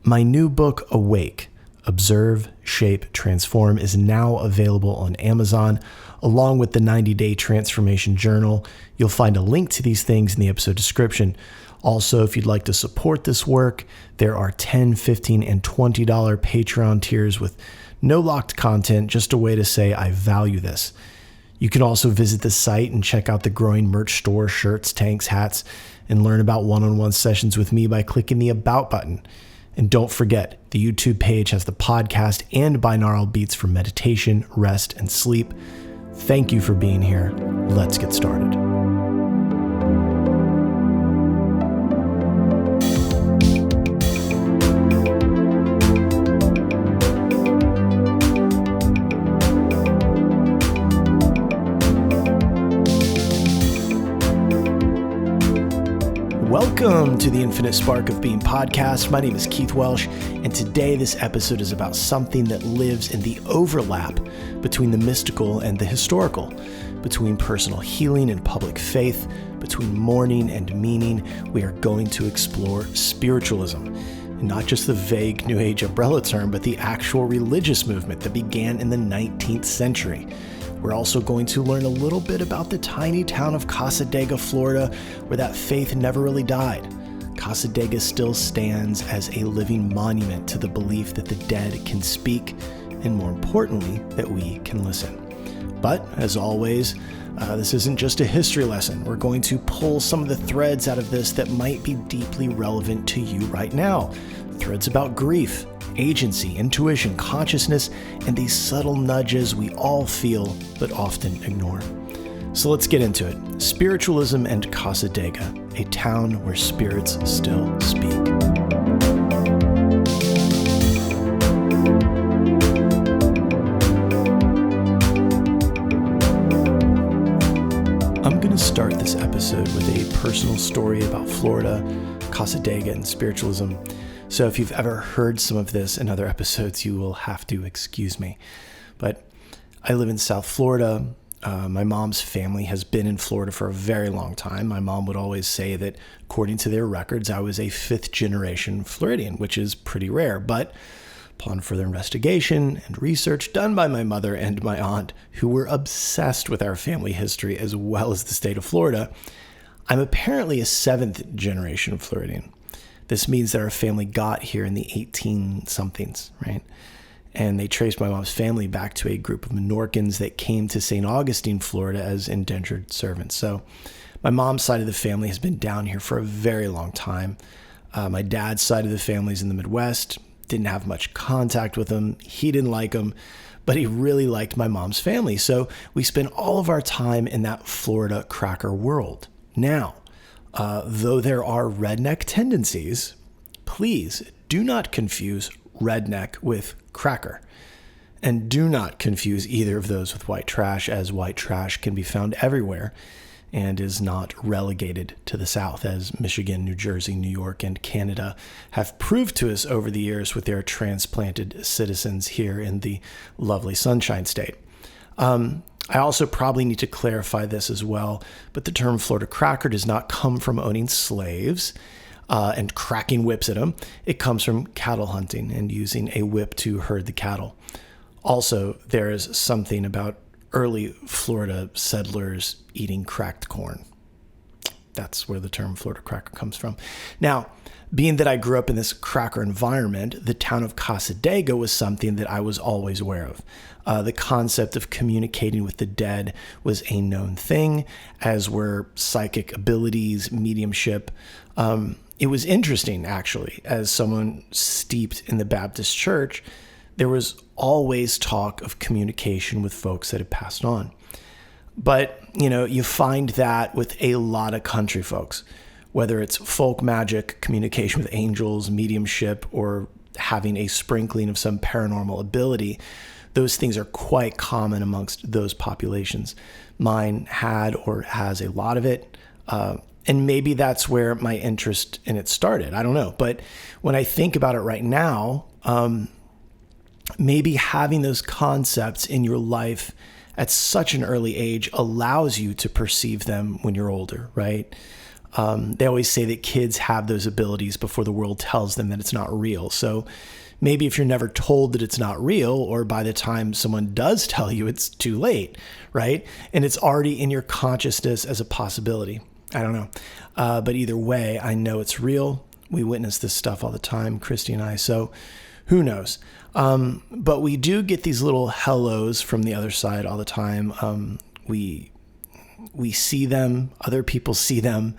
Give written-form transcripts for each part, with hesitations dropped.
My new book, Awake, Observe, Shape, Transform, is now available on Amazon, along with the 90-Day Transformation Journal. You'll find a link to these things in the episode description. Also, if you'd like to support this work, there are $10, $15, and $20 Patreon tiers with no locked content, just a way to say I value this. You can also visit the site and check out the growing merch store, shirts, tanks, hats, and learn about one-on-one sessions with me by clicking the About button. And don't forget, the YouTube page has the podcast and binaural beats for meditation, rest, and sleep. Thank you for being here. Let's get started. Welcome to the Infinite Spark of Being podcast. My name is Keith Welsh, and today this episode is about something that lives in the overlap between the mystical and the historical, between personal healing and public faith, between mourning and meaning. We are going to explore spiritualism, and not just the vague New Age umbrella term, but the actual religious movement that began in the 19th century. We're also going to learn a little bit about the tiny town of Cassadaga, Florida, where that faith never really died. Cassadaga still stands as a living monument to the belief that the dead can speak, and more importantly, that we can listen. But, as always, this isn't just a history lesson. We're going to pull some of the threads out of this that might be deeply relevant to you right now. Threads about grief, agency, intuition, consciousness, and these subtle nudges we all feel but often ignore. So let's get into it. Spiritualism and Cassadaga, a town where spirits still speak. I'm going to start this episode with a personal story about Florida, Cassadaga, and spiritualism. So if you've ever heard some of this in other episodes, you will have to excuse me. But I live in South Florida. My mom's family has been in Florida for a very long time. My mom would always say that according to their records, I was a fifth generation Floridian, which is pretty rare. But upon further investigation and research done by my mother and my aunt, who were obsessed with our family history as well as the state of Florida, I'm apparently a seventh generation Floridian. This means that our family got here in the 18-somethings, right? And they traced my mom's family back to a group of Menorcans that came to St. Augustine, Florida as indentured servants. So my mom's side of the family has been down here for a very long time. My dad's side of the family is in the Midwest. Didn't have much contact with him. He didn't like him, but he really liked my mom's family. So we spent all of our time in that Florida cracker world. Now, though there are redneck tendencies, please do not confuse redneck with cracker. And do not confuse either of those with white trash, as white trash can be found everywhere and is not relegated to the South, as Michigan, New Jersey, New York, and Canada have proved to us over the years with their transplanted citizens here in the lovely Sunshine State. I also probably need to clarify this as well, but the term Florida cracker does not come from owning slaves and cracking whips at them. It comes from cattle hunting and using a whip to herd the cattle. Also, there is something about early Florida settlers eating cracked corn. That's where the term Florida cracker comes from. Now, being that I grew up in this cracker environment, the town of Cassadaga was something that I was always aware of. The concept of communicating with the dead was a known thing, as were psychic abilities, mediumship. It was interesting, actually, as someone steeped in the Baptist church, there was always talk of communication with folks that had passed on. But, you find that with a lot of country folks, whether it's folk magic, communication with angels, mediumship, or having a sprinkling of some paranormal ability. Those things are quite common amongst those populations. Mine had or has a lot of it. And maybe that's where my interest in it started. I don't know. But when I think about it right now, maybe having those concepts in your life at such an early age allows you to perceive them when you're older, right? They always say that kids have those abilities before the world tells them that it's not real. So maybe if you're never told that it's not real, or by the time someone does tell you, it's too late, right? And it's already in your consciousness as a possibility. I don't know. But either way, I know it's real. We witness this stuff all the time, Christy and I. So who knows? But we do get these little hellos from the other side all the time. We see them. Other people see them.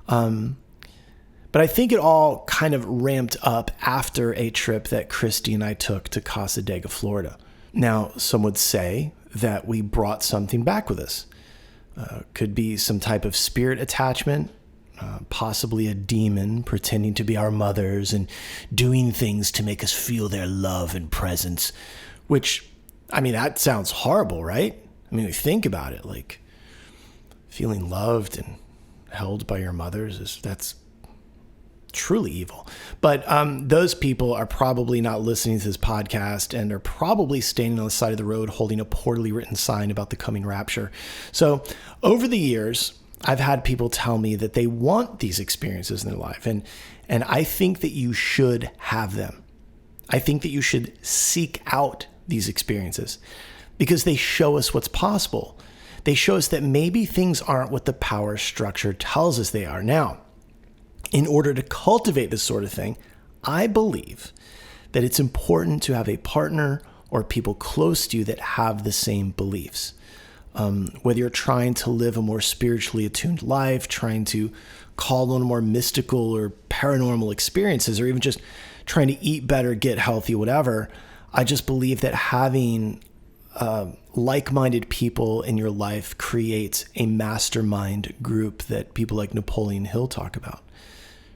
But I think it all kind of ramped up after a trip that Christy and I took to Cassadaga, Florida. Now, some would say that we brought something back with us. Could be some type of spirit attachment, possibly a demon pretending to be our mothers and doing things to make us feel their love and presence, which, I mean, that sounds horrible, right? I mean, think about it, like feeling loved and held by your mothers, that's truly evil. But those people are probably not listening to this podcast and are probably standing on the side of the road holding a poorly written sign about the coming rapture. So over the years, I've had people tell me that they want these experiences in their life. And I think that you should have them. I think that you should seek out these experiences because they show us what's possible. They show us that maybe things aren't what the power structure tells us they are. Now, in order to cultivate this sort of thing, I believe that it's important to have a partner or people close to you that have the same beliefs. Whether you're trying to live a more spiritually attuned life, trying to call on more mystical or paranormal experiences, or even just trying to eat better, get healthy, whatever, I just believe that having like-minded people in your life creates a mastermind group that people like Napoleon Hill talk about.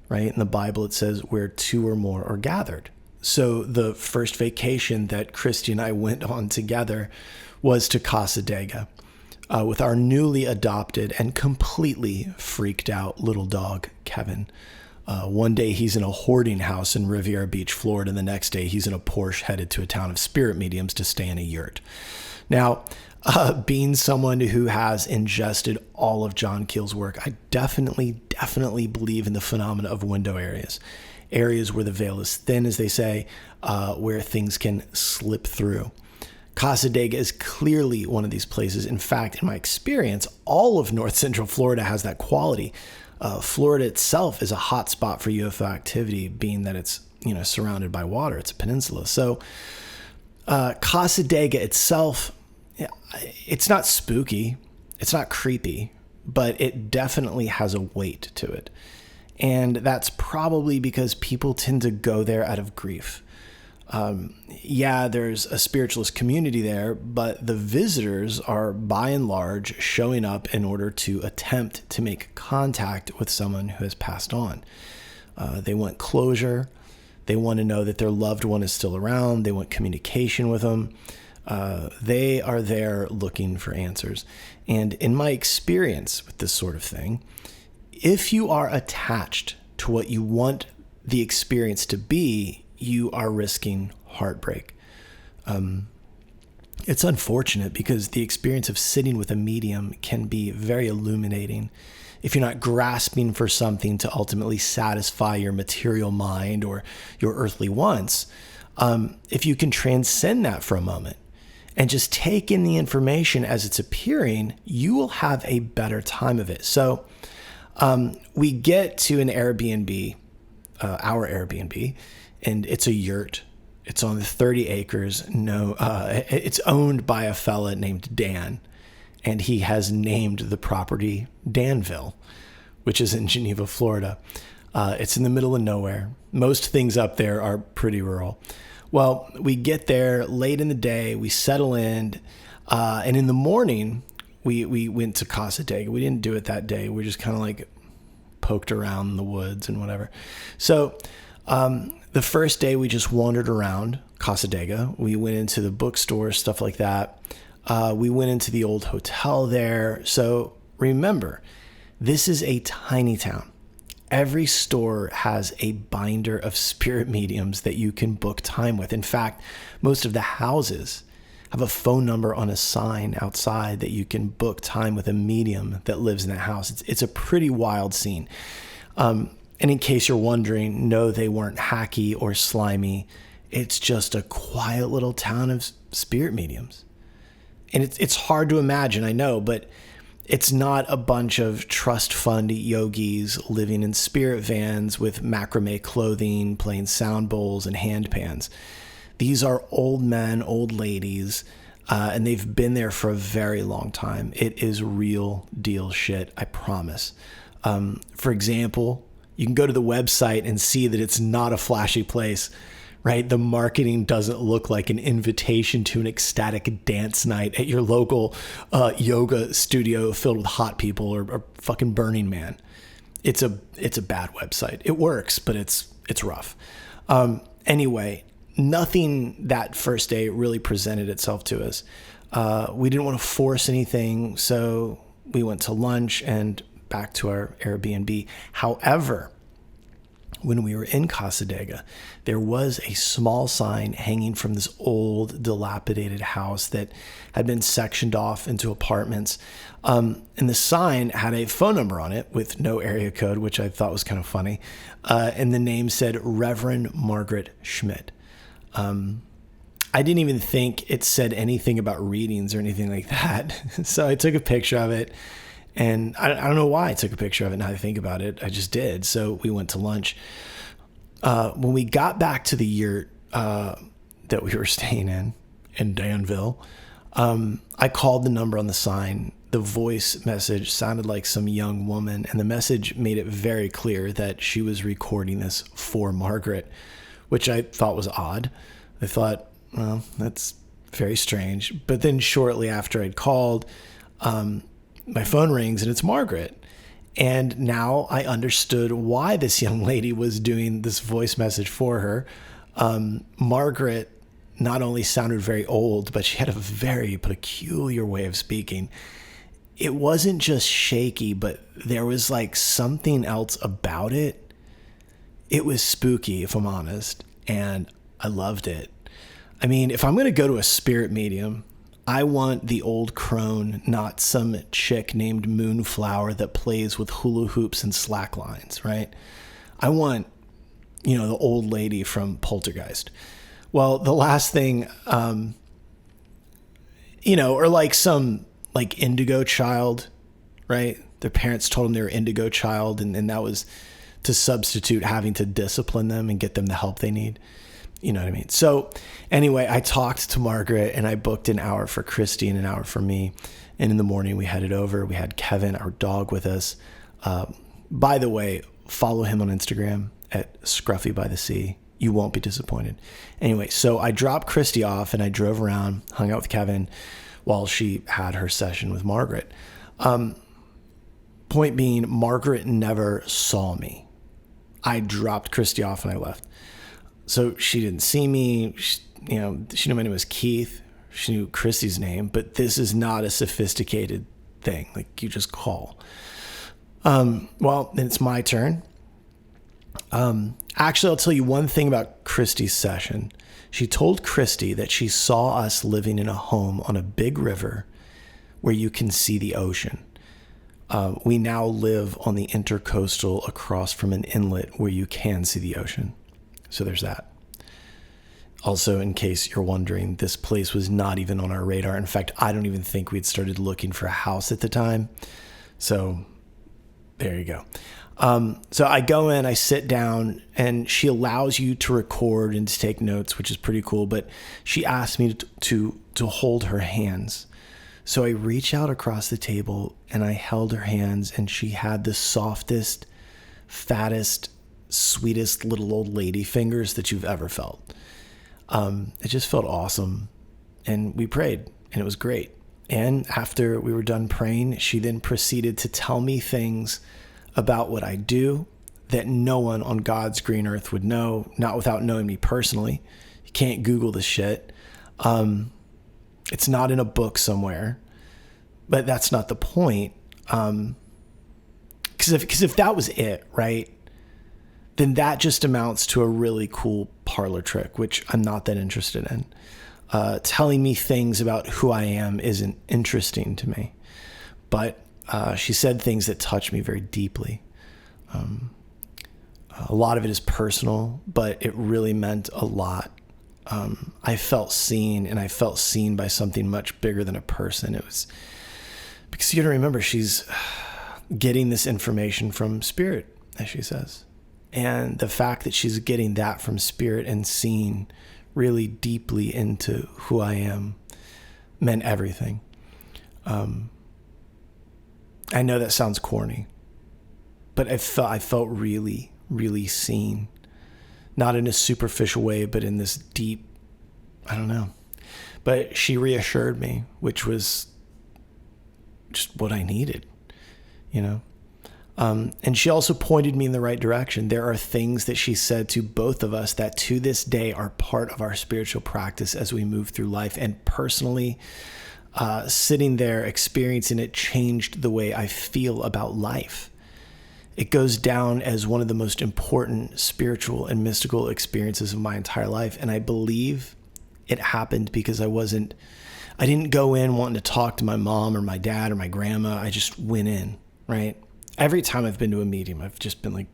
Right? In the Bible, it says where two or more are gathered. So the first vacation that Christy and I went on together was to Cassadaga with our newly adopted and completely freaked out little dog, Kevin. One day he's in a hoarding house in Riviera Beach, Florida. And the next day he's in a Porsche headed to a town of spirit mediums to stay in a yurt. Now, being someone who has ingested all of John Keel's work, I definitely believe in the phenomena of window areas where the veil is thin, as they say, where things can slip through. Cassadaga is clearly one of these places. In fact, in my experience, all of North Central Florida has that quality. Florida itself is a hot spot for UFO activity, being that it's surrounded by water. It's a peninsula. So Cassadaga itself, it's not spooky, it's not creepy, but it definitely has a weight to it. And that's probably because people tend to go there out of grief. There's a spiritualist community there, but the visitors are by and large showing up in order to attempt to make contact with someone who has passed on. They want closure. They want to know that their loved one is still around. They want communication with them. They are there looking for answers. And in my experience with this sort of thing, if you are attached to what you want the experience to be, you are risking heartbreak. It's unfortunate because the experience of sitting with a medium can be very illuminating if you're not grasping for something to ultimately satisfy your material mind or your earthly wants. If you can transcend that for a moment and just take in the information as it's appearing, you will have a better time of it. So we get to an Airbnb, our Airbnb, and it's a yurt. It's on 30 acres. It's owned by a fella named Dan, and he has named the property Danville, which is in Geneva, Florida. It's in the middle of nowhere. Most things up there are pretty rural. Well, we get there late in the day, we settle in, and in the morning, we went to Cassadaga. We didn't do it that day. We just kind of like poked around the woods and whatever. So the first day we just wandered around Cassadaga. We went into the bookstore, stuff like that. We went into the old hotel there. So remember, this is a tiny town. Every store has a binder of spirit mediums that you can book time with. In fact, most of the houses have a phone number on a sign outside that you can book time with a medium that lives in that house. It's a pretty wild scene. And in case you're wondering, no, they weren't hacky or slimy. It's just a quiet little town of spirit mediums. And it's hard to imagine, I know, but it's not a bunch of trust fund yogis living in spirit vans with macrame clothing, playing sound bowls and hand pans. These are old men, old ladies, and they've been there for a very long time. It is real deal shit, I promise. For example, you can go to the website and see that it's not a flashy place, right? The marketing doesn't look like an invitation to an ecstatic dance night at your local yoga studio filled with hot people or fucking Burning Man. It's a bad website. It works, but it's rough. Anyway, nothing that first day really presented itself to us. We didn't want to force anything, so we went to lunch and back to our Airbnb. However, when we were in Cassadaga, there was a small sign hanging from this old, dilapidated house that had been sectioned off into apartments. And the sign had a phone number on it with no area code, which I thought was kind of funny. And the name said Reverend Margaret Schmidt. I didn't even think it said anything about readings or anything like that. So I took a picture of it. And I don't know why I took a picture of it. Now I think about it, I just did. So we went to lunch. When we got back to the yurt that we were staying in Danville, I called the number on the sign. The voice message sounded like some young woman, and the message made it very clear that she was recording this for Margaret, which I thought was odd. I thought, well, that's very strange. But then shortly after I'd called, my phone rings and it's Margaret. And now I understood why this young lady was doing this voice message for her. Margaret not only sounded very old, but she had a very peculiar way of speaking. It wasn't just shaky, but there was like something else about it. It was spooky, if I'm honest, and I loved it. I mean, if I'm going to go to a spirit medium, I want the old crone, not some chick named Moonflower that plays with hula hoops and slack lines, right? I want, the old lady from Poltergeist. Well, the last thing, or like some like indigo child, right? Their parents told them they were indigo child, and that was to substitute having to discipline them and get them the help they need. You know what I mean? So anyway, I talked to Margaret and I booked an hour for Christy and an hour for me. And in the morning we headed over. We had Kevin, our dog, with us. By the way, follow him on Instagram at Scruffy by the Sea. You won't be disappointed. Anyway, so I dropped Christy off and I drove around, hung out with Kevin while she had her session with Margaret. Point being, Margaret never saw me. I dropped Christy off and I left. So she didn't see me. She knew my name was Keith. She knew Christy's name, but this is not a sophisticated thing. Like, you just call. Well, then it's my turn. Actually, I'll tell you one thing about Christy's session. She told Christy that she saw us living in a home on a big river where you can see the ocean. We now live on the intercoastal across from an inlet where you can see the ocean. So there's that. Also, in case you're wondering, this place was not even on our radar. In fact, I don't even think we'd started looking for a house at the time. So there you go. So I go in, I sit down, and she allows you to record and to take notes, which is pretty cool. But she asked me to hold her hands. So I reach out across the table and I held her hands, and she had the softest, fattest, sweetest little old lady fingers that you've ever felt. It just felt awesome. And we prayed and it was great. And after we were done praying, she then proceeded to tell me things about what I do that no one on God's green earth would know, not without knowing me personally. You can't Google this shit. It's not in a book somewhere, but that's not the point. Because if that was it, right, then that just amounts to a really cool parlor trick, which I'm not that interested in. telling me things about who I am isn't interesting to me. But she said things that touched me very deeply. A lot of it is personal, but it really meant a lot. I felt seen, and I felt seen by something much bigger than a person. It was because you got to remember, she's getting this information from spirit, as she says. And the fact that she's getting that from spirit and seeing really deeply into who I am meant everything. I know that sounds corny, but I felt really, really seen. Not in a superficial way, but in this deep, I don't know. But she reassured me, which was just what I needed, you know? And she also pointed me in the right direction. There are things that she said to both of us that to this day are part of our spiritual practice as we move through life. And personally, sitting there experiencing it changed the way I feel about life. It goes down as one of the most important spiritual and mystical experiences of my entire life. And I believe it happened because I didn't go in wanting to talk to my mom or my dad or my grandma. I just went in, right? Every time I've been to a medium, I've just been like,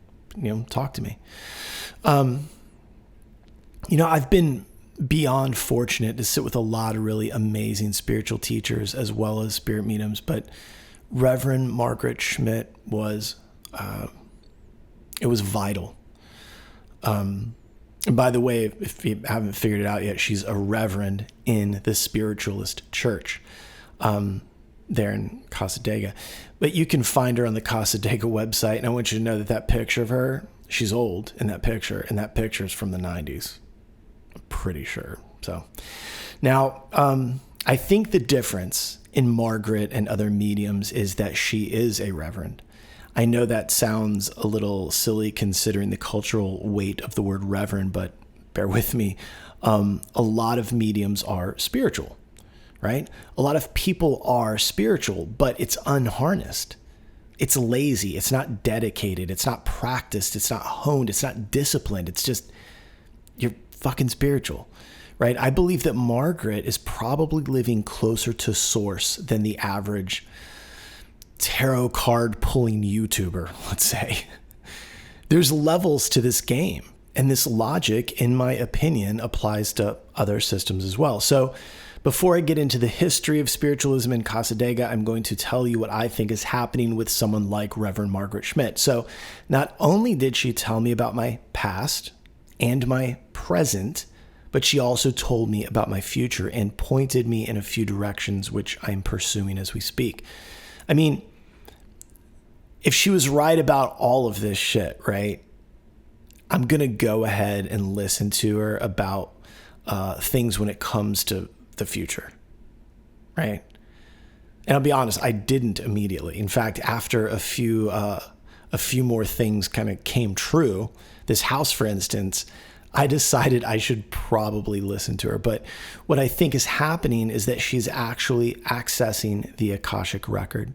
talk to me. I've been beyond fortunate to sit with a lot of really amazing spiritual teachers as well as spirit mediums, but Reverend Margaret Schmidt was vital. And by the way, if you haven't figured it out yet, she's a reverend in the Spiritualist church there in Cassadaga. But you can find her on the Cassadaga website. And I want you to know that picture of her, she's old in that picture. And that picture is from the 90s. I'm pretty sure. So now, I think the difference in Margaret and other mediums is that she is a reverend. I know that sounds a little silly considering the cultural weight of the word reverend, but bear with me. A lot of mediums are spiritual, right? A lot of people are spiritual, but it's unharnessed. It's lazy. It's not dedicated. It's not practiced. It's not honed. It's not disciplined. It's just, you're fucking spiritual, right? I believe that Margaret is probably living closer to source than the average tarot card pulling YouTuber, let's say. There's levels to this game, and this logic, in my opinion, applies to other systems as well. So before I get into the history of spiritualism in Cassadaga, I'm going to tell you what I think is happening with someone like Reverend Margaret Schmidt. So not only did she tell me about my past and my present, but she also told me about my future and pointed me in a few directions, which I'm pursuing as we speak. I mean, if she was right about all of this shit, right, I'm going to go ahead and listen to her about things when it comes to the future, right? And I'll be honest, I didn't immediately. In fact, after a few more things kind of came true, this house, for instance, I decided I should probably listen to her. But what I think is happening is that she's actually accessing the Akashic record.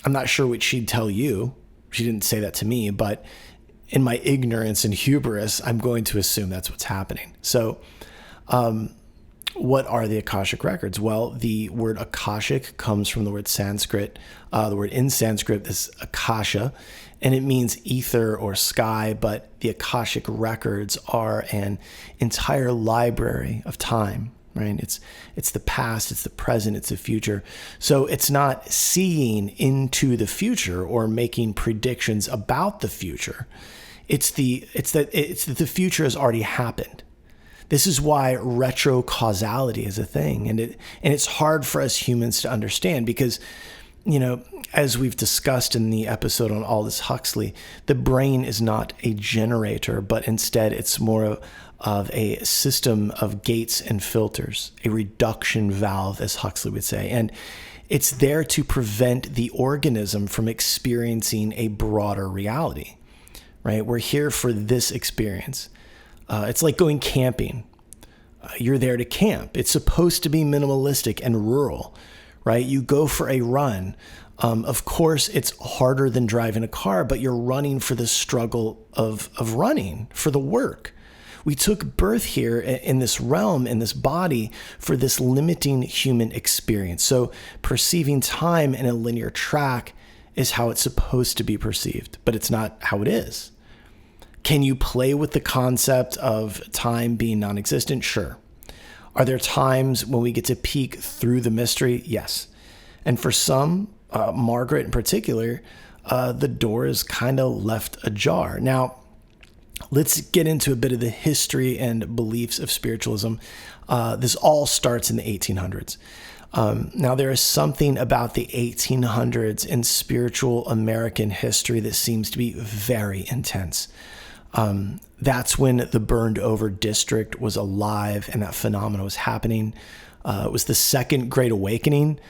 I'm not sure what she'd tell you. She didn't say that to me, but in my ignorance and hubris, I'm going to assume that's what's happening. So, what are the Akashic records? Well, the word Akashic comes from the word Sanskrit. The word in Sanskrit is Akasha, and it means ether or sky, but the Akashic records are an entire library of time, right? It's the past, it's the present, it's the future. So it's not seeing into the future or making predictions about the future. It's that the future has already happened. This is why retrocausality is a thing. And it's hard for us humans to understand because, as we've discussed in the episode on Aldous Huxley, the brain is not a generator, but instead it's more of a system of gates and filters, a reduction valve, as Huxley would say. And it's there to prevent the organism from experiencing a broader reality, right? We're here for this experience. It's like going camping. You're there to camp. It's supposed to be minimalistic and rural, right? You go for a run. Of course, it's harder than driving a car, but you're running for the struggle of running, for the work. We took birth here in this realm, in this body, for this limiting human experience. So perceiving time in a linear track is how it's supposed to be perceived, but it's not how it is. Can you play with the concept of time being non-existent? Sure. Are there times when we get to peek through the mystery? Yes. And for some, Margaret in particular, the door is kind of left ajar. Now, let's get into a bit of the history and beliefs of spiritualism. This all starts in the 1800s. Now, there is something about the 1800s in spiritual American history that seems to be very intense. That's when the burned over district was alive and that phenomenon was happening. It was the Second Great Awakening.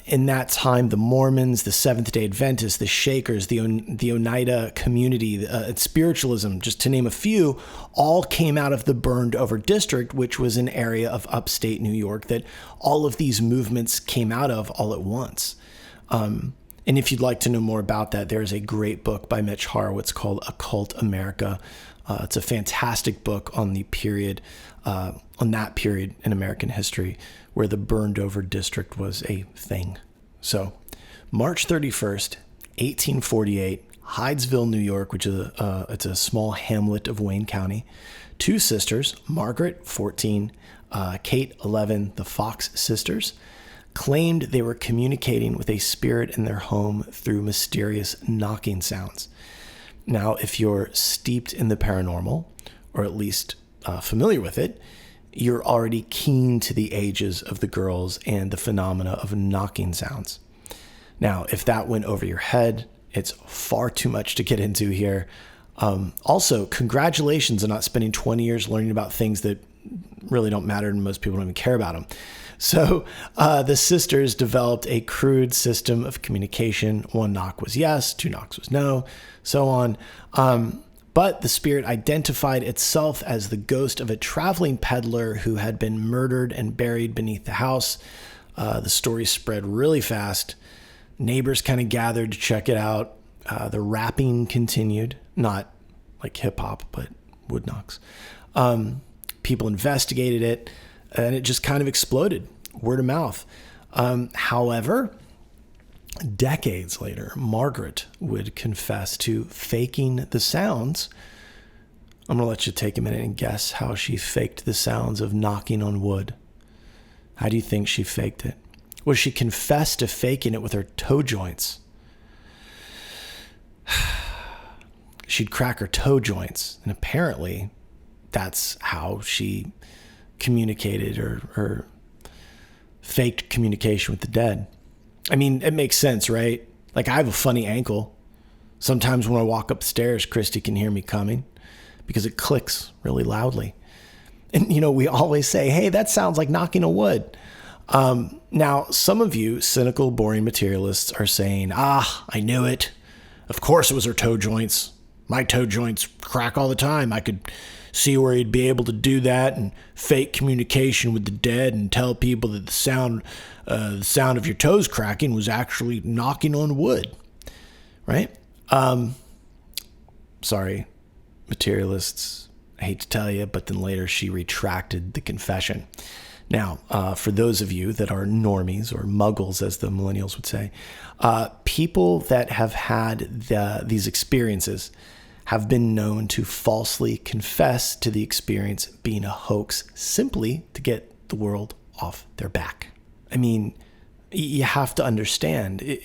In that time, the Mormons, the Seventh-day Adventists, the Shakers, the Oneida community, Spiritualism, just to name a few, all came out of the burned over district, which was an area of upstate New York that all of these movements came out of all at once. And if you'd like to know more about that, there's a great book by Mitch Horowitz called Occult America. It's a fantastic book on the period, on that period in American history where the burned over district was a thing. So March 31st, 1848, Hydesville, New York, which is it's a small hamlet of Wayne County. Two sisters, Margaret, 14, Kate, 11, the Fox sisters, claimed they were communicating with a spirit in their home through mysterious knocking sounds. Now, if you're steeped in the paranormal, or at least familiar with it, you're already keen to the ages of the girls and the phenomena of knocking sounds. Now, if that went over your head, it's far too much to get into here. Also, congratulations on not spending 20 years learning about things that really don't matter and most people don't even care about them. So the sisters developed a crude system of communication. One knock was yes, two knocks was no, so on. But the spirit identified itself as the ghost of a traveling peddler who had been murdered and buried beneath the house. The story spread really fast. Neighbors kind of gathered to check it out. The rapping continued, not like hip hop, but wood knocks. People investigated it, and it just kind of exploded, word of mouth. However, decades later, Margaret would confess to faking the sounds. I'm going to let you take a minute and guess how she faked the sounds of knocking on wood. How do you think she faked it? Well, she confessed to faking it with her toe joints. She'd crack her toe joints, and apparently that's how she communicated or faked communication with the dead. I mean, it makes sense, right? Like, I have a funny ankle. Sometimes when I walk up the stairs, Christy can hear me coming because it clicks really loudly. And, we always say, hey, that sounds like knocking on wood. Now, some of you cynical, boring materialists are saying, I knew it. Of course it was her toe joints. My toe joints crack all the time. I could see where he'd be able to do that and fake communication with the dead and tell people that the sound of your toes cracking was actually knocking on wood, right? Sorry, materialists, I hate to tell you, but then later she retracted the confession. Now, for those of you that are normies or muggles, as the millennials would say, people that have had these experiences have been known to falsely confess to the experience being a hoax simply to get the world off their back. I mean, you have to understand,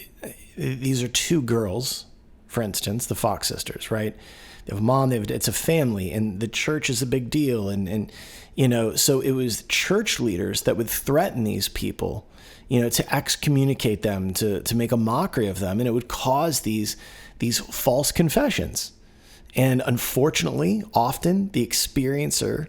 these are two girls, for instance, the Fox sisters, right? They have a mom, it's a family, and the church is a big deal. And so it was church leaders that would threaten these people, to excommunicate them, to make a mockery of them. And it would cause these false confessions. And unfortunately, often the experiencer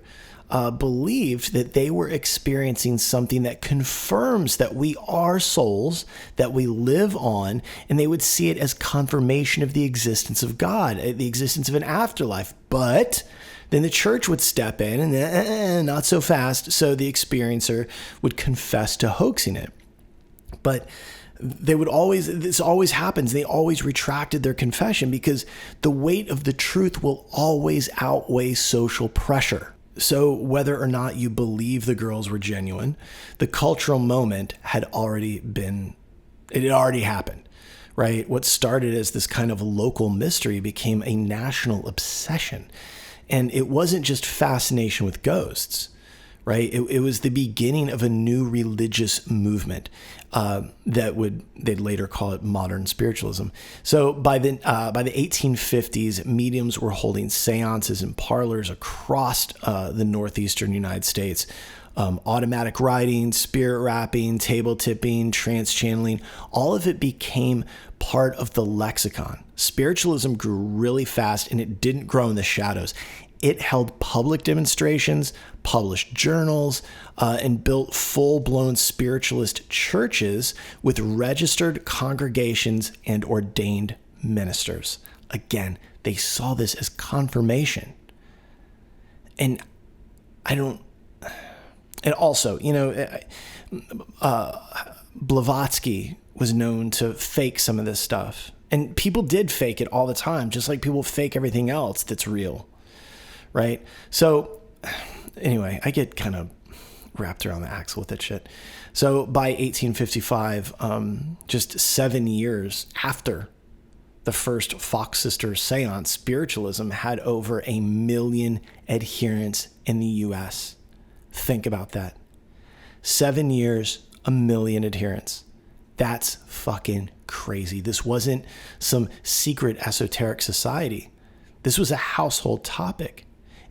believed that they were experiencing something that confirms that we are souls, that we live on, and they would see it as confirmation of the existence of God, the existence of an afterlife. But then the church would step in and not so fast, so the experiencer would confess to hoaxing it. But This always happens. They always retracted their confession because the weight of the truth will always outweigh social pressure. So whether or not you believe the girls were genuine, the cultural moment had already happened, right? What started as this kind of local mystery became a national obsession. And it wasn't just fascination with ghosts, right? It was the beginning of a new religious movement they'd later call it modern spiritualism. So by the 1850s, mediums were holding seances in parlors across the northeastern United States. Automatic writing, spirit rapping, table tipping, trance channeling, all of it became part of the lexicon. Spiritualism grew really fast, and it didn't grow in the shadows. It held public demonstrations, published journals, and built full-blown spiritualist churches with registered congregations and ordained ministers. Again, they saw this as confirmation. And also, Blavatsky was known to fake some of this stuff. And people did fake it all the time, just like people fake everything else that's real. Right? So anyway, I get kind of wrapped around the axle with that shit. So by 1855, just 7 years after the first Fox Sisters seance, spiritualism had over 1 million adherents in the US. Think about that. 7 years, 1 million adherents. That's fucking crazy. This wasn't some secret esoteric society. This was a household topic,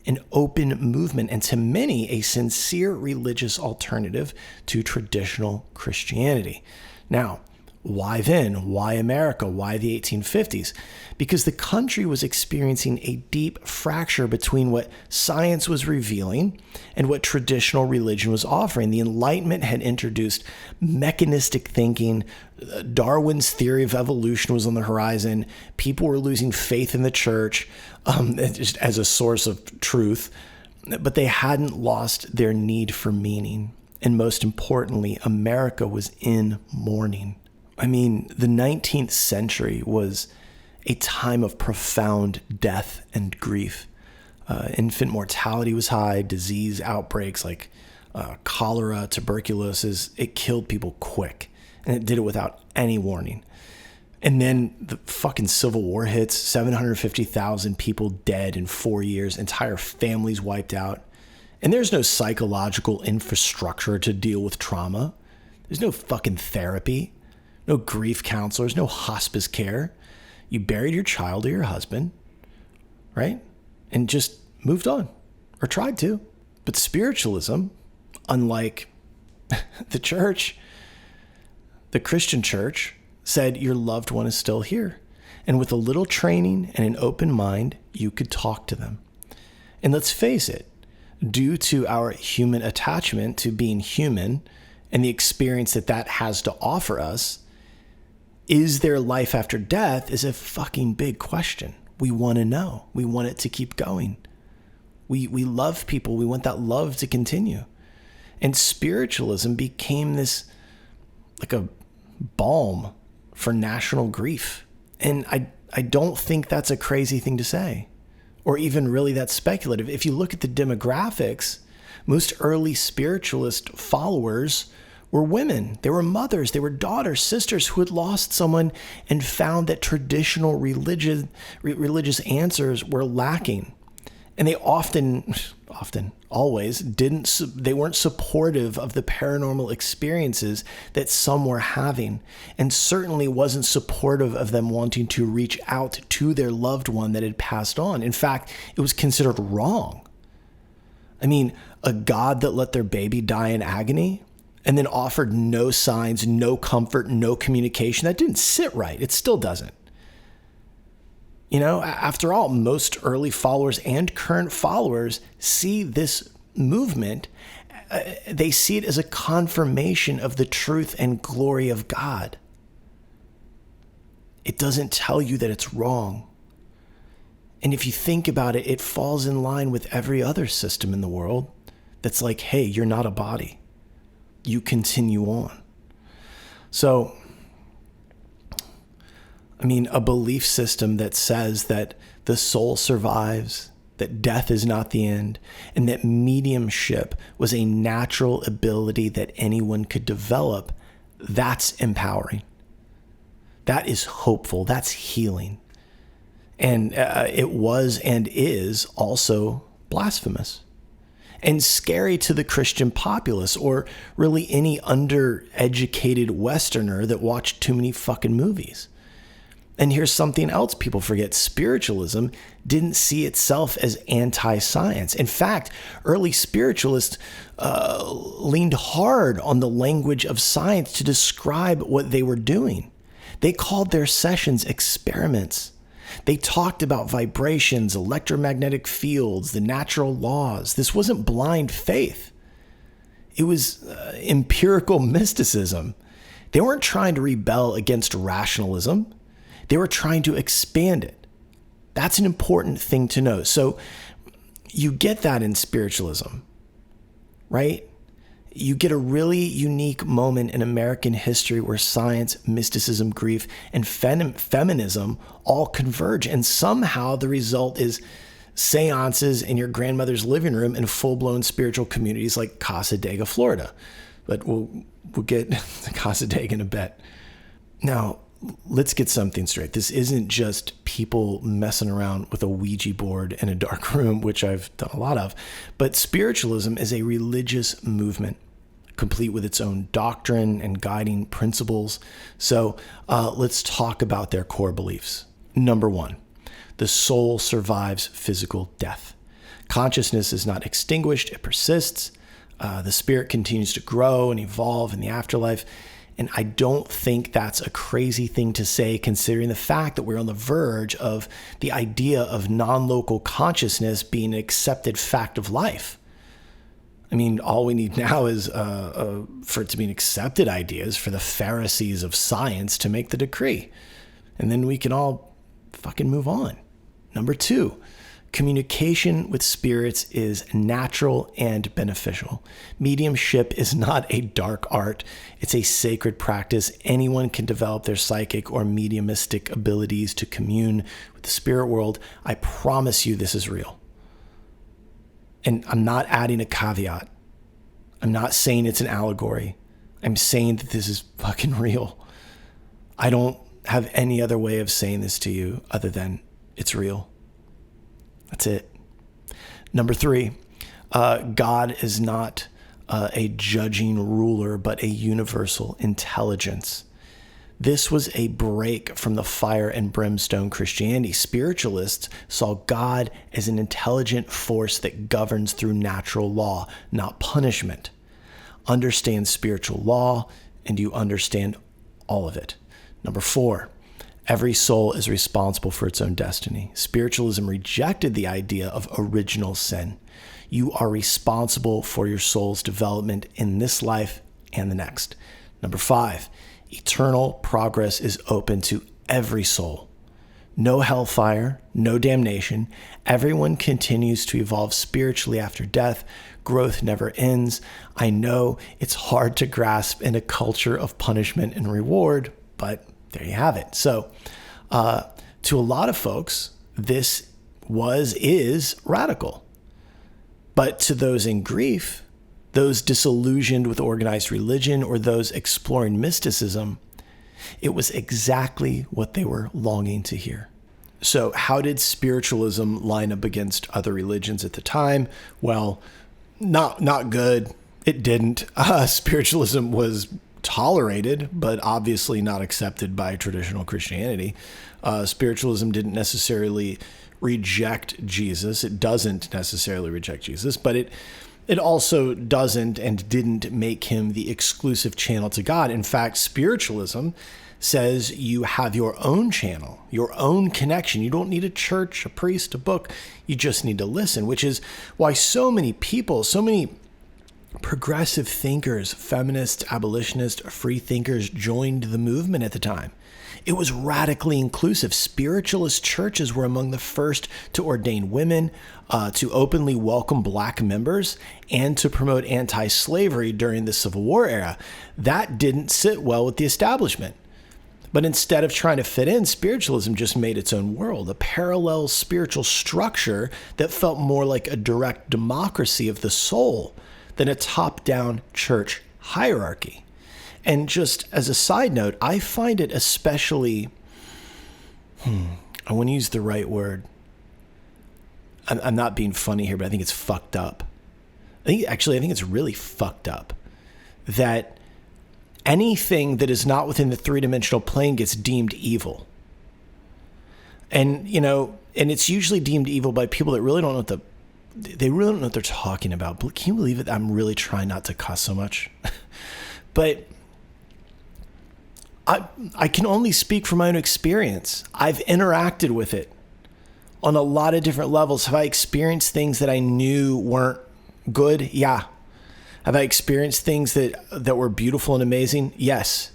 an open movement, and to many, a sincere religious alternative to traditional Christianity. Now, why then? Why America? Why the 1850s? Because the country was experiencing a deep fracture between what science was revealing and what traditional religion was offering. The Enlightenment had introduced mechanistic thinking. Darwin's theory of evolution was on the horizon. People were losing faith in the church just as a source of truth, but they hadn't lost their need for meaning. And most importantly, America was in mourning. I mean, the 19th century was a time of profound death and grief. Infant mortality was high, disease outbreaks like cholera, tuberculosis, it killed people quick, and it did it without any warning. And then the fucking Civil War hits, 750,000 people dead in 4 years, entire families wiped out. And there's no psychological infrastructure to deal with trauma. There's no fucking therapy. No grief counselors, no hospice care. You buried your child or your husband, right? And just moved on, or tried to. But spiritualism, unlike the church, the Christian church, said your loved one is still here. And with a little training and an open mind, you could talk to them. And let's face it, due to our human attachment to being human and the experience that has to offer us, is there life after death is a fucking big question. We want to know. We want it to keep going. We love people. We want that love to continue. And spiritualism became this, like a balm for national grief. And I don't think that's a crazy thing to say, or even really that speculative. If you look at the demographics, most early spiritualist followers were women. They were mothers. They were daughters, sisters who had lost someone and found that traditional religious answers were lacking. And they always they weren't supportive of the paranormal experiences that some were having, and certainly wasn't supportive of them wanting to reach out to their loved one that had passed on. In fact, it was considered wrong. I mean, a God that let their baby die in agony and then offered no signs, no comfort, no communication, that didn't sit right. It still doesn't. You know, after all, most early followers and current followers see this movement, they see it as a confirmation of the truth and glory of God. It doesn't tell you that it's wrong. And if you think about it, it falls in line with every other system in the world that's like, hey, you're not a body. You continue on. So I mean, a belief system that says that the soul survives, that death is not the end, and that mediumship was a natural ability that anyone could develop. That's empowering. That is hopeful. That's healing. And it was and is also blasphemous and scary to the Christian populace, or really any undereducated Westerner that watched too many fucking movies. And here's something else people forget. Spiritualism didn't see itself as anti-science. In fact, early spiritualists leaned hard on the language of science to describe what they were doing. They called their sessions experiments. They talked about vibrations, electromagnetic fields, the natural laws. This wasn't blind faith. It was empirical mysticism. They weren't trying to rebel against rationalism. They were trying to expand it. That's an important thing to know. So you get that in spiritualism, right? You get a really unique moment in American history where science, mysticism, grief, and feminism all converge. And somehow the result is seances in your grandmother's living room in full-blown spiritual communities like Cassadaga, Florida. But we'll get to Cassadaga in a bit. Now, let's get something straight. This isn't just people messing around with a Ouija board in a dark room, which I've done a lot of, but spiritualism is a religious movement, complete with its own doctrine and guiding principles. So let's talk about their core beliefs. Number one, the soul survives physical death. Consciousness is not extinguished, it persists. The spirit continues to grow and evolve in the afterlife. And I don't think that's a crazy thing to say, considering the fact that we're on the verge of the idea of non-local consciousness being an accepted fact of life. I mean, all we need now is for it to be an accepted idea is for the Pharisees of science to make the decree. And then we can all fucking move on. Number two, communication with spirits is natural and beneficial. Mediumship is not a dark art. It's a sacred practice. Anyone can develop their psychic or mediumistic abilities to commune with the spirit world. I promise you this is real. And I'm not adding a caveat. I'm not saying it's an allegory. I'm saying that this is fucking real. I don't have any other way of saying this to you other than it's real. That's it. Number three, God is not a judging ruler, but a universal intelligence. This was a break from the fire and brimstone Christianity. Spiritualists saw God as an intelligent force that governs through natural law, not punishment. Understand spiritual law, and you understand all of it. Number four, every soul is responsible for its own destiny. Spiritualism rejected the idea of original sin. You are responsible for your soul's development in this life and the next. Number five, eternal progress is open to every soul. No hellfire, no damnation. Everyone continues to evolve spiritually after death. Growth never ends. I know it's hard to grasp in a culture of punishment and reward, but there you have it. So to a lot of folks, this is radical. But to those in grief, those disillusioned with organized religion, or those exploring mysticism, it was exactly what they were longing to hear. So how did spiritualism line up against other religions at the time? Well, not good. It didn't. Spiritualism was tolerated, but obviously not accepted by traditional Christianity. Spiritualism didn't necessarily reject Jesus. It doesn't necessarily reject Jesus, but it also doesn't and didn't make him the exclusive channel to God. In fact, spiritualism says you have your own channel, your own connection. You don't need a church, a priest, a book. You just need to listen, which is why so many people, so many progressive thinkers, feminists, abolitionists, free thinkers joined the movement at the time. It was radically inclusive. Spiritualist churches were among the first to ordain women, to openly welcome black members, and to promote anti-slavery during the Civil War era. That didn't sit well with the establishment. But instead of trying to fit in, spiritualism just made its own world, a parallel spiritual structure that felt more like a direct democracy of the soul than a top-down church hierarchy. And just as a side note, I find it especially, I want to use the right word. I'm not being funny here, but I think it's fucked up. I think it's really fucked up that anything that is not within the three-dimensional plane gets deemed evil. And, and it's usually deemed evil by people that really don't know what they're talking about. But can you believe it? I'm really trying not to cuss so much. But I can only speak from my own experience. I've interacted with it on a lot of different levels. Have I experienced things that I knew weren't good? Yeah. Have I experienced things that were beautiful and amazing? Yes.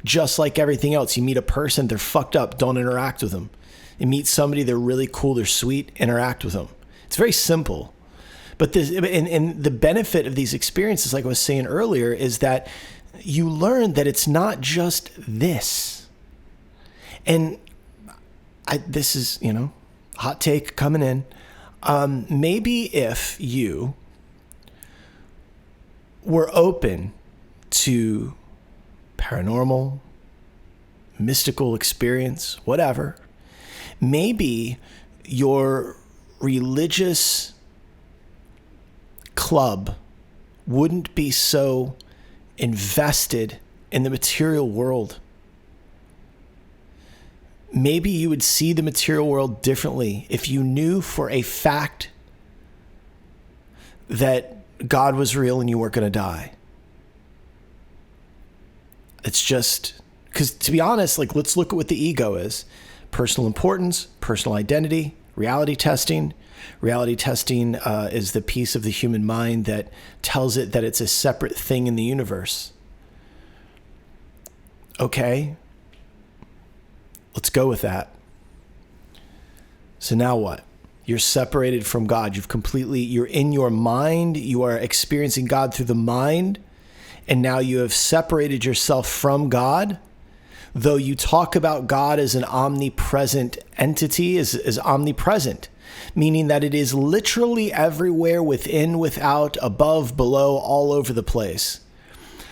Just like everything else, you meet a person, they're fucked up, don't interact with them. You meet somebody, they're really cool, they're sweet, interact with them. It's very simple. But the benefit of these experiences, like I was saying earlier, is that you learn that it's not just this. And this is, hot take coming in. Maybe if you were open to paranormal, mystical experience, whatever, maybe your religious club wouldn't be so invested in the material world. Maybe you would see the material world differently if you knew for a fact that God was real and you weren't going to die. It's just, because to be honest, let's look at what the ego is. Personal importance, personal identity, reality testing. Reality testing is the piece of the human mind that tells it that it's a separate thing in the universe. Okay, let's go with that. So now what? You're separated from God. You're in your mind. You are experiencing God through the mind. And now you have separated yourself from God. Though you talk about God as an omnipresent entity, is omnipresent, meaning that it is literally everywhere, within, without, above, below, all over the place.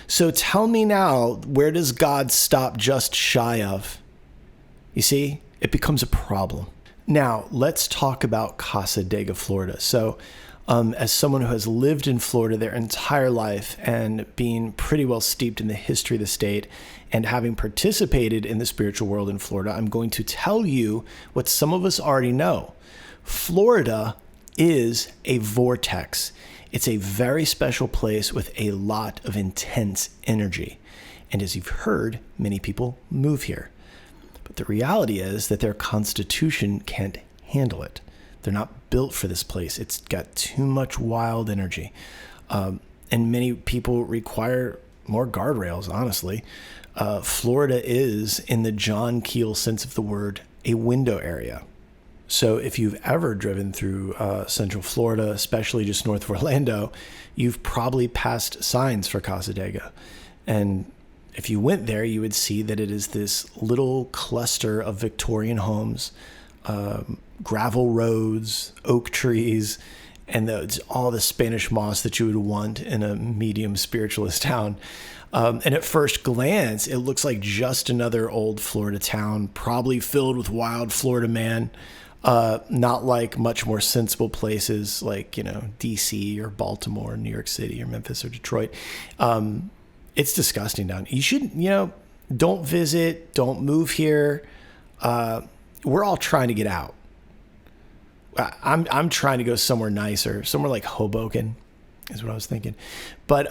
So tell me now, where does God stop just shy of? You see, it becomes a problem. Now, let's talk about Cassadaga, Florida. So, as someone who has lived in Florida their entire life and being pretty well steeped in the history of the state and having participated in the spiritual world in Florida, I'm going to tell you what some of us already know. Florida is a vortex. It's a very special place with a lot of intense energy. And as you've heard, many people move here. But the reality is that their constitution can't handle it. They're not built for this place. It's got too much wild energy. And many people require more guardrails, honestly. Florida is, in the John Keel sense of the word, a window area. So if you've ever driven through Central Florida, especially just north of Orlando, you've probably passed signs for Cassadaga. And if you went there, you would see that it is this little cluster of Victorian homes, gravel roads, oak trees, and all the Spanish moss that you would want in a medium spiritualist town. And at first glance, it looks like just another old Florida town, probably filled with wild Florida man, not like much more sensible places like, DC or Baltimore, New York City or Memphis or Detroit. It's disgusting down. You shouldn't, don't visit, don't move here. We're all trying to get out. I'm trying to go somewhere nicer, somewhere like Hoboken is what I was thinking. But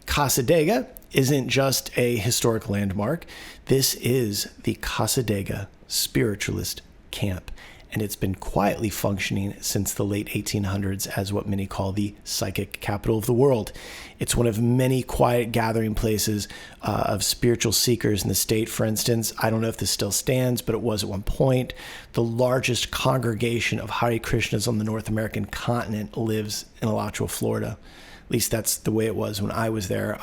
Cassadaga isn't just a historic landmark. This is the Cassadaga Spiritualist Camp. And it's been quietly functioning since the late 1800s as what many call the psychic capital of the world. It's one of many quiet gathering places of spiritual seekers in the state. For instance, I don't know if this still stands, but it was at one point. The largest congregation of Hare Krishnas on the North American continent lives in Alachua, Florida. At least that's the way it was when I was there.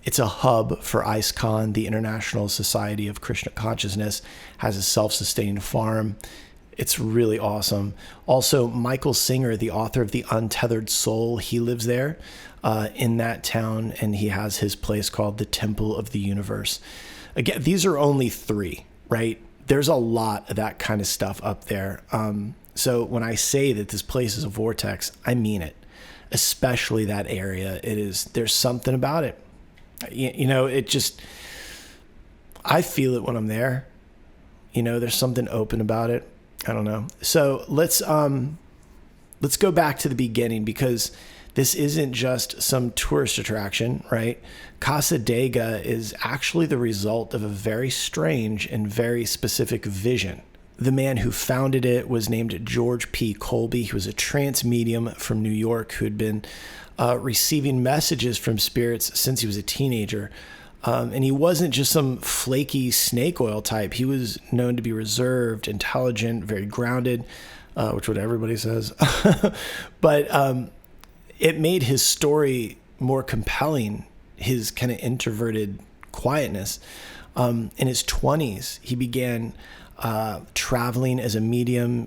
It's a hub for ISKCON, the International Society of Krishna Consciousness, has a self-sustaining farm. It's really awesome. Also, Michael Singer, the author of The Untethered Soul, he lives there in that town, and he has his place called the Temple of the Universe. Again, these are only 3, right? There's a lot of that kind of stuff up there. So when I say that this place is a vortex, I mean it. Especially that area. There's something about it. It just, I feel it when I'm there. There's something open about it. I don't know. So let's go back to the beginning, because this isn't just some tourist attraction, right? Cassadaga is actually the result of a very strange and very specific vision. The man who founded it was named George P. Colby. He was a trance medium from New York who had been receiving messages from spirits since he was a teenager. And he wasn't just some flaky snake oil type. He was known to be reserved, intelligent, very grounded, which is what everybody says. But it made his story more compelling, his kind of introverted quietness. In his 20s, he began traveling as a medium,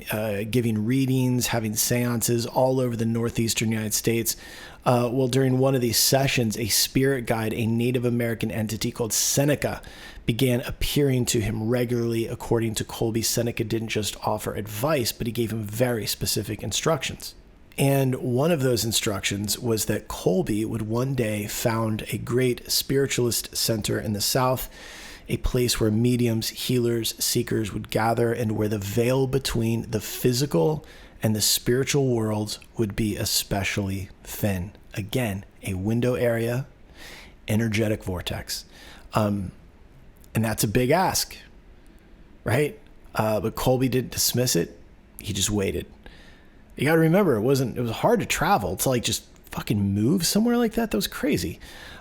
giving readings, having seances all over the northeastern United States. Well, during one of these sessions, a spirit guide, a Native American entity called Seneca, began appearing to him regularly. According to Colby, Seneca didn't just offer advice, but he gave him very specific instructions. And one of those instructions was that Colby would one day found a great spiritualist center in the South, a place where mediums, healers, seekers would gather, and where the veil between the physical and the spiritual worlds would be especially thin. Again, a window area, energetic vortex. And that's a big ask, right? But Colby didn't dismiss it. He just waited. You got to remember, it was hard to travel. To like just fucking move somewhere like that. That was crazy.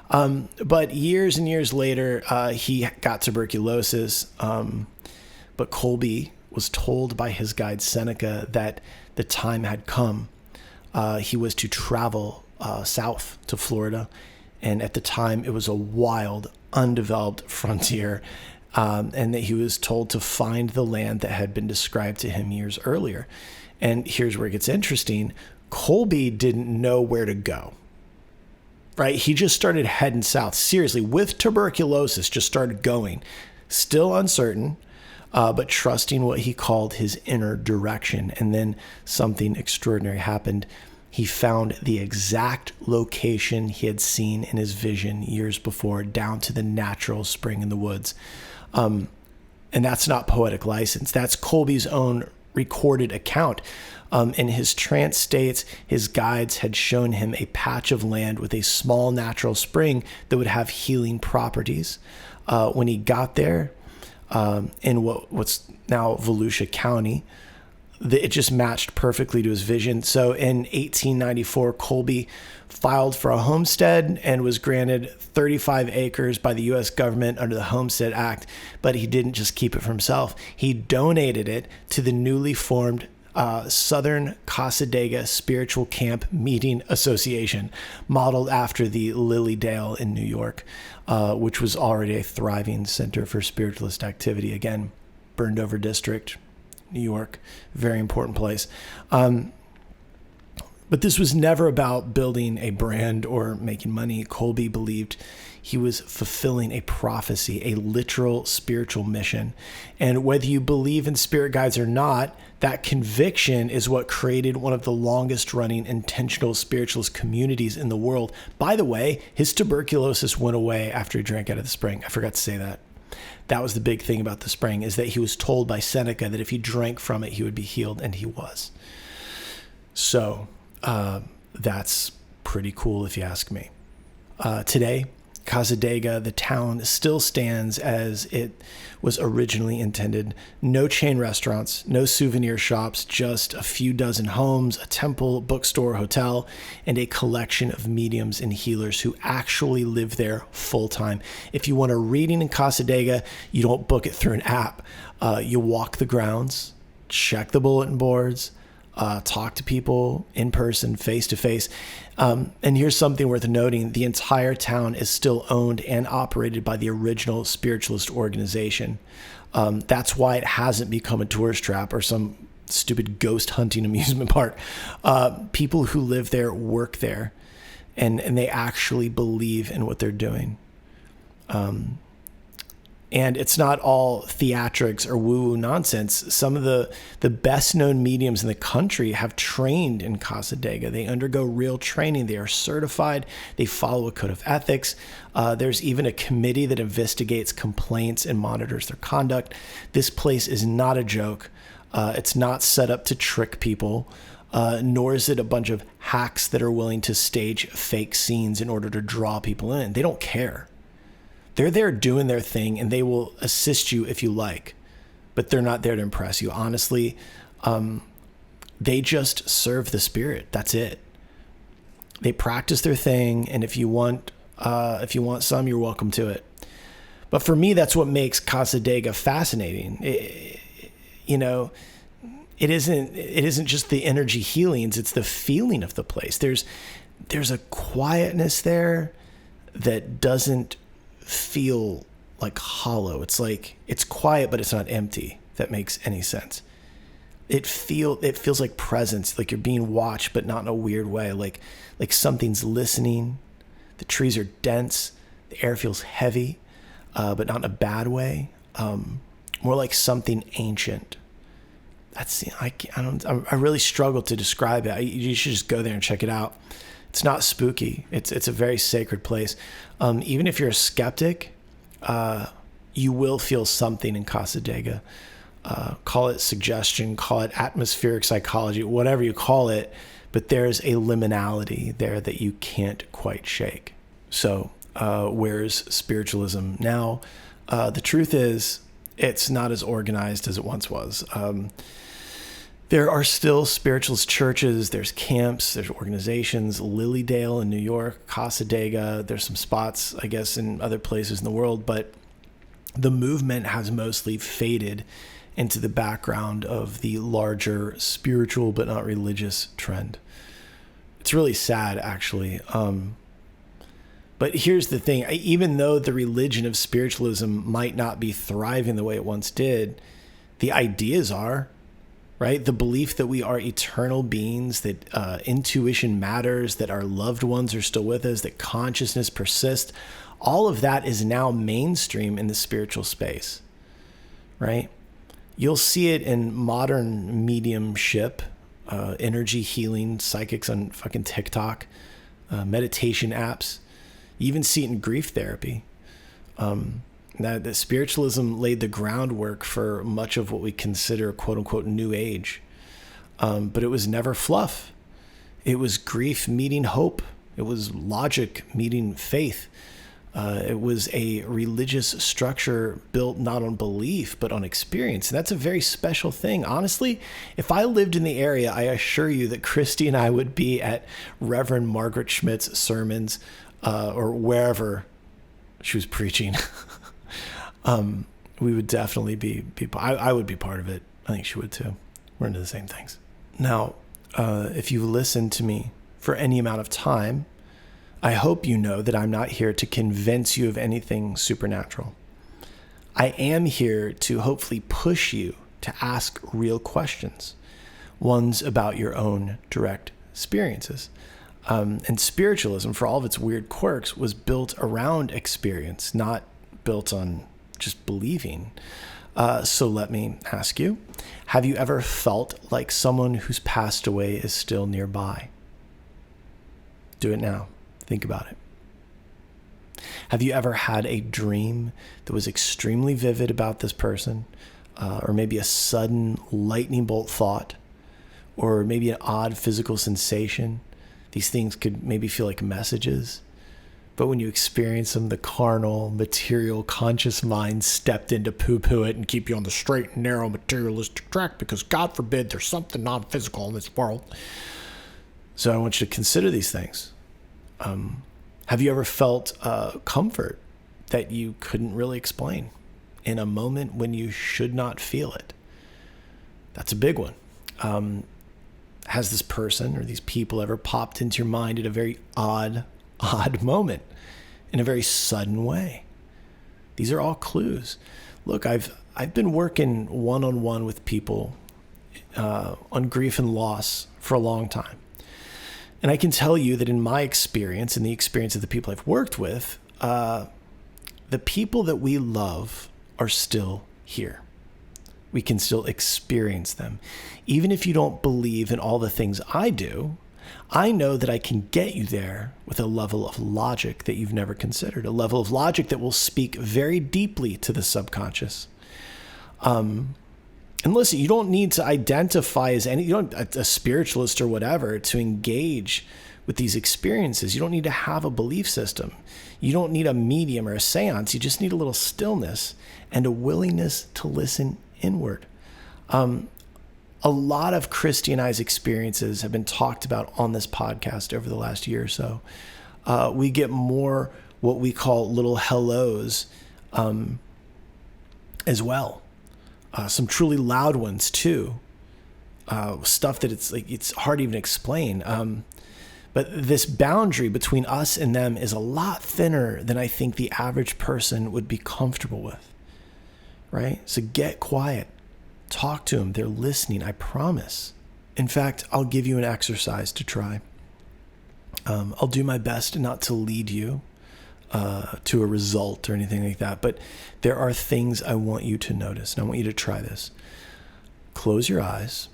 But years and years later, he got tuberculosis. But Colby was told by his guide Seneca that the time had come. He was to travel south to Florida. And at the time, it was a wild, undeveloped frontier. And that he was told to find the land that had been described to him years earlier. And here's where it gets interesting. Colby didn't know where to go. Right? He just started heading south. Seriously, with tuberculosis, just started going. Still uncertain, but trusting what he called his inner direction. And then something extraordinary happened. He found the exact location he had seen in his vision years before, down to the natural spring in the woods. And that's not poetic license. That's Colby's own recorded account. In his trance states, his guides had shown him a patch of land with a small natural spring that would have healing properties. When he got there, in what's now Volusia County, it just matched perfectly to his vision. So in 1894, Colby filed for a homestead and was granted 35 acres by the U.S. government under the Homestead Act. But he didn't just keep it for himself. He donated it to the newly formed Southern Cassadaga Spiritual Camp Meeting Association, modeled after the Lily Dale in New York, which was already a thriving center for spiritualist activity. Again, burned over district, New York, very important place. But this was never about building a brand or making money. Colby believed he was fulfilling a prophecy, a literal spiritual mission. And whether you believe in spirit guides or not, that conviction is what created one of the longest running intentional spiritualist communities in the world. By the way, his tuberculosis went away after he drank out of the spring. I forgot to say that. That was the big thing about the spring, is that he was told by Seneca that if he drank from it, he would be healed, and he was. So that's pretty cool if you ask me. Today, Cassadaga, the town, still stands as it was originally intended. No chain restaurants, no souvenir shops, just a few dozen homes, a temple, bookstore, hotel, and a collection of mediums and healers who actually live there full time. If you want a reading in Cassadaga, you don't book it through an app. You walk the grounds, check the bulletin boards, talk to people in person, face to face. And here's something worth noting. The entire town is still owned and operated by the original spiritualist organization. That's why it hasn't become a tourist trap or some stupid ghost hunting amusement park. People who live there work there, and they actually believe in what they're doing. And it's not all theatrics or woo-woo nonsense. Some of the best-known mediums in the country have trained in Cassadaga. They undergo real training. They are certified. They follow a code of ethics. There's even a committee that investigates complaints and monitors their conduct. This place is not a joke. It's not set up to trick people, nor is it a bunch of hacks that are willing to stage fake scenes in order to draw people in. They don't care. They're there doing their thing, and they will assist you if you like, but they're not there to impress you. Honestly, they just serve the spirit. That's it. They practice their thing, and if you want some, you're welcome to it. But for me, that's what makes Cassadaga fascinating. It isn't just the energy healings; it's the feeling of the place. There's a quietness there that doesn't feel like hollow. It's like it's quiet, but it's not empty. If that makes any sense. It feels like presence, like you're being watched, but not in a weird way. Like something's listening. The trees are dense. The air feels heavy, but not in a bad way. More like something ancient. I really struggle to describe it. You should just go there and check it out. It's not spooky. It's a very sacred place. Even if you're a skeptic, you will feel something in Cassadaga. Call it suggestion, call it atmospheric psychology, whatever you call it, but there's a liminality there that you can't quite shake. So where's spiritualism now? The truth is, it's not as organized as it once was. There are still spiritualist churches, there's camps, there's organizations, Lilydale in New York, Cassadaga, there's some spots, I guess, in other places in the world, but the movement has mostly faded into the background of the larger spiritual but not religious trend. It's really sad, actually. But here's the thing, even though the religion of spiritualism might not be thriving the way it once did, the ideas are. Right? The belief that we are eternal beings, that intuition matters, that our loved ones are still with us, that consciousness persists, all of that is now mainstream in the spiritual space, right? You'll see it in modern mediumship, energy healing, psychics on fucking TikTok, meditation apps. You even see it in grief therapy. That spiritualism laid the groundwork for much of what we consider quote unquote new age. But it was never fluff. It was grief meeting hope. It was logic meeting faith. It was a religious structure built not on belief, but on experience. And that's a very special thing. Honestly, if I lived in the area, I assure you that Christy and I would be at Reverend Margaret Schmidt's sermons, or wherever she was preaching. We would definitely be I would be part of it. I think she would too. We're into the same things. Now, if you listen to me for any amount of time, I hope you know that I'm not here to convince you of anything supernatural. I am here to hopefully push you to ask real questions, ones about your own direct experiences. And spiritualism, for all of its weird quirks, was built around experience, not built on just believing. So let me ask you, have you ever felt like someone who's passed away is still nearby? Do it now. Think about it. Have you ever had a dream that was extremely vivid about this person? Or maybe a sudden lightning bolt thought? Or maybe an odd physical sensation? These things could maybe feel like messages. But when you experience them, the carnal, material, conscious mind stepped in to poo-poo it and keep you on the straight and narrow materialistic track because, God forbid, there's something non-physical in this world. So I want you to consider these things. Have you ever felt comfort that you couldn't really explain in a moment when you should not feel it? That's a big one. has this person or these people ever popped into your mind at a very odd moment in a very sudden way? These are all clues. Look, I've been working one-on-one with people on grief and loss for a long time. And I can tell you that in my experience and the experience of the people I've worked with, the people that we love are still here. We can still experience them. Even if you don't believe in all the things I do, I know that I can get you there with a level of logic that you've never considered, a level of logic that will speak very deeply to the subconscious. And listen, you don't need to identify as a spiritualist or whatever to engage with these experiences. You don't need to have a belief system. You don't need a medium or a seance. You just need a little stillness and a willingness to listen inward. A lot of Christianized experiences have been talked about on this podcast over the last year or so. We get more what we call little hellos as well. Some truly loud ones too. Stuff that it's hard to even explain. But this boundary between us and them is a lot thinner than I think the average person would be comfortable with. Right? So get quiet. Talk to them. They're listening, I promise. In fact, I'll give you an exercise to try. I'll do my best not to lead you to a result or anything like that, but there are things I want you to notice, and I want you to try this. Close your eyes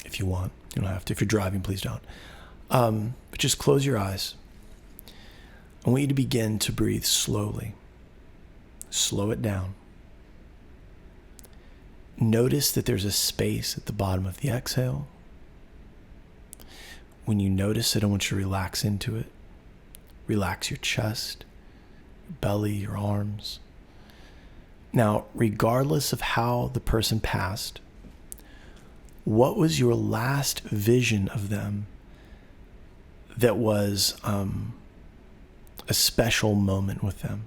if you want. You don't have to. If you're driving, please don't. But just close your eyes. I want you to begin to breathe slowly. Slow it down. Notice that there's a space at the bottom of the exhale. When you notice it, I want you to relax into it. Relax your chest, your belly, your arms. Now, regardless of how the person passed, what was your last vision of them that was a special moment with them?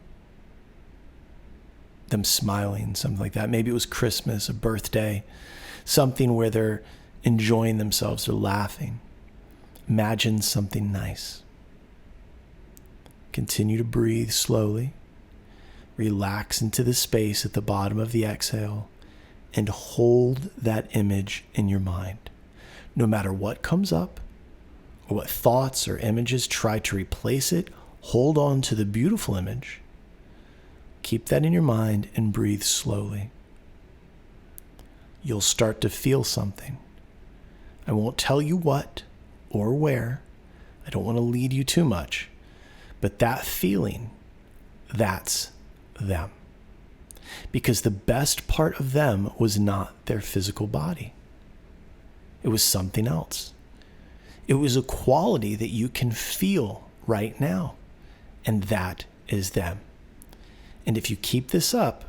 Them smiling, something like that. Maybe it was Christmas, a birthday, something where they're enjoying themselves or laughing. Imagine something nice. Continue to breathe slowly. Relax into the space at the bottom of the exhale and hold that image in your mind. No matter what comes up or what thoughts or images try to replace it, hold on to the beautiful image. Keep that in your mind and breathe slowly. You'll start to feel something. I won't tell you what or where. I don't want to lead you too much. But that feeling, that's them. Because the best part of them was not their physical body. It was something else. It was a quality that you can feel right now. And that is them. And if you keep this up,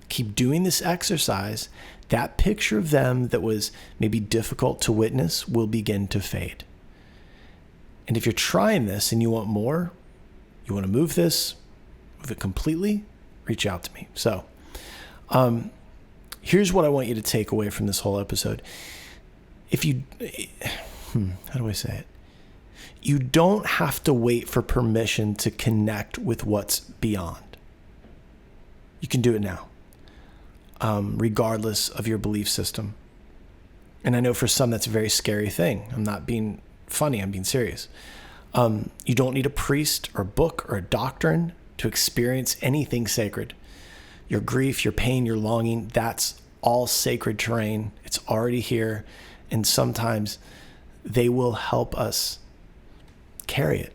keep doing this exercise, that picture of them that was maybe difficult to witness will begin to fade. And if you're trying this and you want more, you want to move this, move it completely, reach out to me. So here's what I want you to take away from this whole episode. If you, how do I say it? You don't have to wait for permission to connect with what's beyond. You can do it now, regardless of your belief system. And I know for some that's a very scary thing. I'm not being funny, I'm being serious. You don't need a priest or a book or a doctrine to experience anything sacred. Your grief, your pain, your longing, that's all sacred terrain. It's already here. And sometimes they will help us carry it.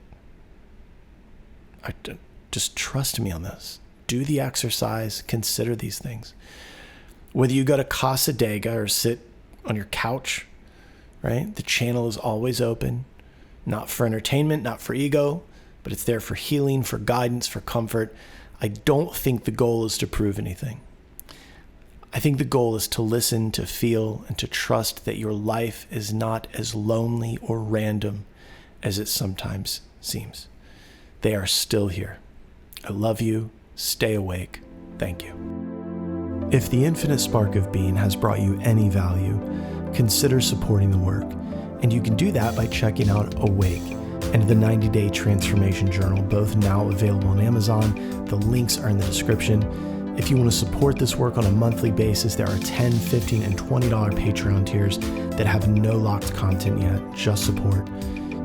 Just trust me on this. Do the exercise. Consider these things. Whether you go to Cassadaga or sit on your couch, right? The channel is always open. Not for entertainment, not for ego, but it's there for healing, for guidance, for comfort. I don't think the goal is to prove anything. I think the goal is to listen, to feel, and to trust that your life is not as lonely or random as it sometimes seems. They are still here. I love you. Stay awake. Thank you. If the infinite spark of being has brought you any value, consider supporting the work. And you can do that by checking out Awake and the 90-Day Transformation Journal, both now available on Amazon. The links are in the description. If you want to support this work on a monthly basis, there are $10, $15, and $20 Patreon tiers that have no locked content yet, just support.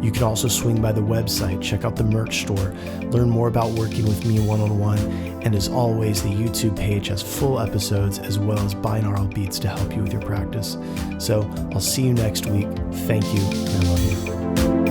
You can also swing by the website, check out the merch store, learn more about working with me one-on-one, and as always, the YouTube page has full episodes as well as binaural beats to help you with your practice. So I'll see you next week. Thank you, and I love you.